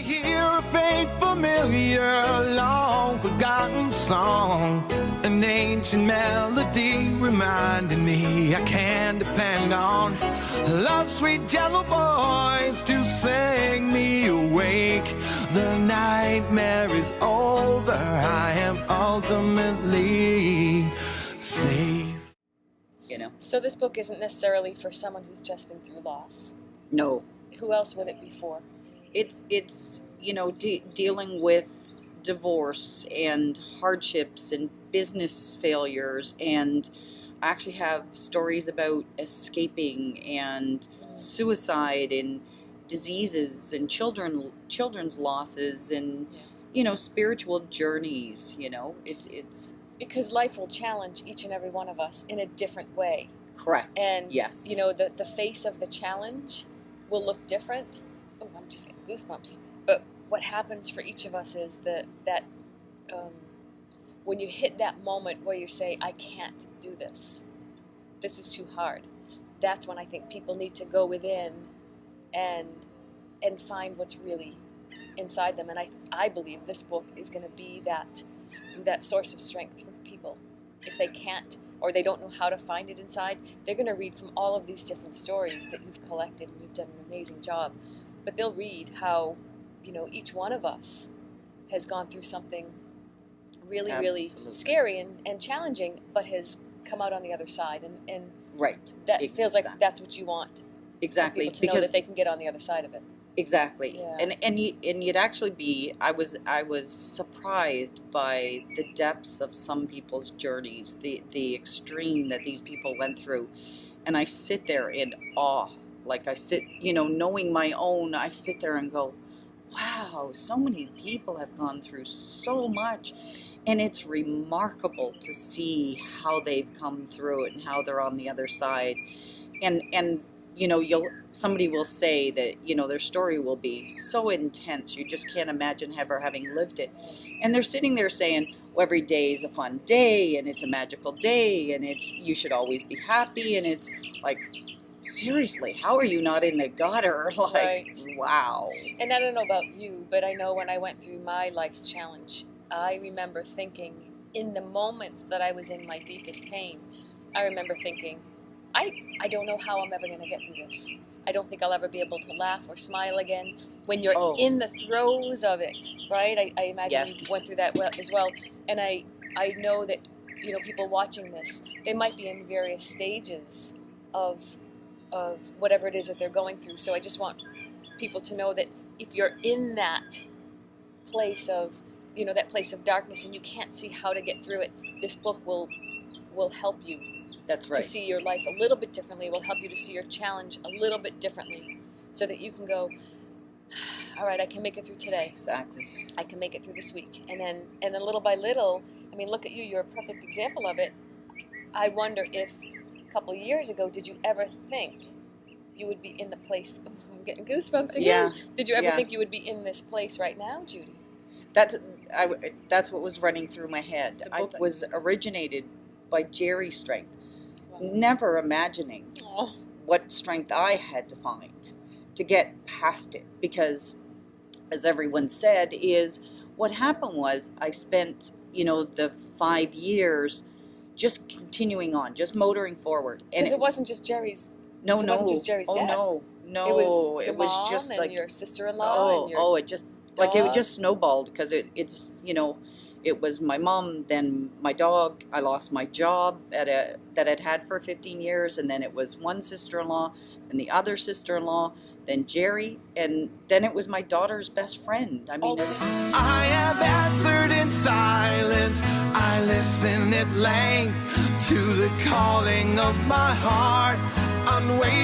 hear a faint familiar, long forgotten song, an ancient melody reminding me I can depend on love's sweet yellow voice to sing me awake. The nightmare is over, I am ultimately safe. You know? So this book isn't necessarily for someone who's just been through loss. No. Who else would it be for? It's you know, dealing with divorce and hardships and business failures, and I actually have stories about escaping and suicide and diseases and children's losses and you know, spiritual journeys. You know, it's because life will challenge each and every one of us in a different way. correct. And yes, you know, the face of the challenge will look different. Oh, I'm just getting goosebumps. But what happens for each of us is that when you hit that moment where you say, I can't do this, this is too hard, that's when I think people need to go within and find what's really inside them. And I believe this book is going to be that source of strength for people. If they can't, or they don't know how to find it inside, they're going to read from all of these different stories that you've collected, and you've done an amazing job. But they'll read how, you know, each one of us has gone through something really, really scary and challenging, but has come out on the other side. And right. That feels like that's what you want. Exactly. For people to know that they can get on the other side of it. Exactly. Yeah. And you'd actually be, I was surprised by the depths of some people's journeys, the extreme that these people went through. And I sit there in awe. Like I sit, you know, knowing my own, I sit there and go, wow, so many people have gone through so much. And it's remarkable to see how they've come through it and how they're on the other side. And you know, somebody will say that, you know, their story will be so intense, you just can't imagine ever having lived it. And they're sitting there saying, well, every day is a fun day, and it's a magical day, and you should always be happy. And it's like, seriously, how are you not in the gutter? Like, right. Wow. And I don't know about you, but I know when I went through my life's challenge, I remember thinking, in the moments that I was in my deepest pain, I remember thinking, I don't know how I'm ever going to get through this. I don't think I'll ever be able to laugh or smile again. When you're in the throes of it, right? I imagine you went through that as well. And I know that, you know, people watching this, they might be in various stages of whatever it is that they're going through. So I just want people to know that if you're in that place of, you know, that place of darkness and you can't see how to get through it, this book will help you. That's right. To see your life a little bit differently. It will help you to see your challenge a little bit differently, so that you can go, all right, I can make it through today. Exactly. I can make it through this week. And then little by little, I mean, look at you, you're a perfect example of it. I wonder if a couple of years ago, did you ever think you would be in the place, I'm getting goosebumps again. Yeah. Did you ever think you would be in this place right now, Judy? That's what was running through my head. The book was originated by Jerry's strength. Never imagining what strength I had to find to get past it. Because, as everyone said, is what happened was I spent, you know, the 5 years just continuing on, just motoring forward. Because it wasn't just Jerry's. No, it wasn't just Jerry's dad. No. It was just and like your sister-in-law. It just dog. Like it just snowballed because it's you know. It was my mom, then my dog. I lost my job that I'd had for 15 years, and then it was one sister-in-law, and the other sister-in-law, then Jerry, and then it was my daughter's best friend. I mean, I have answered in silence. I listen at length to the calling of my heart, unwavering.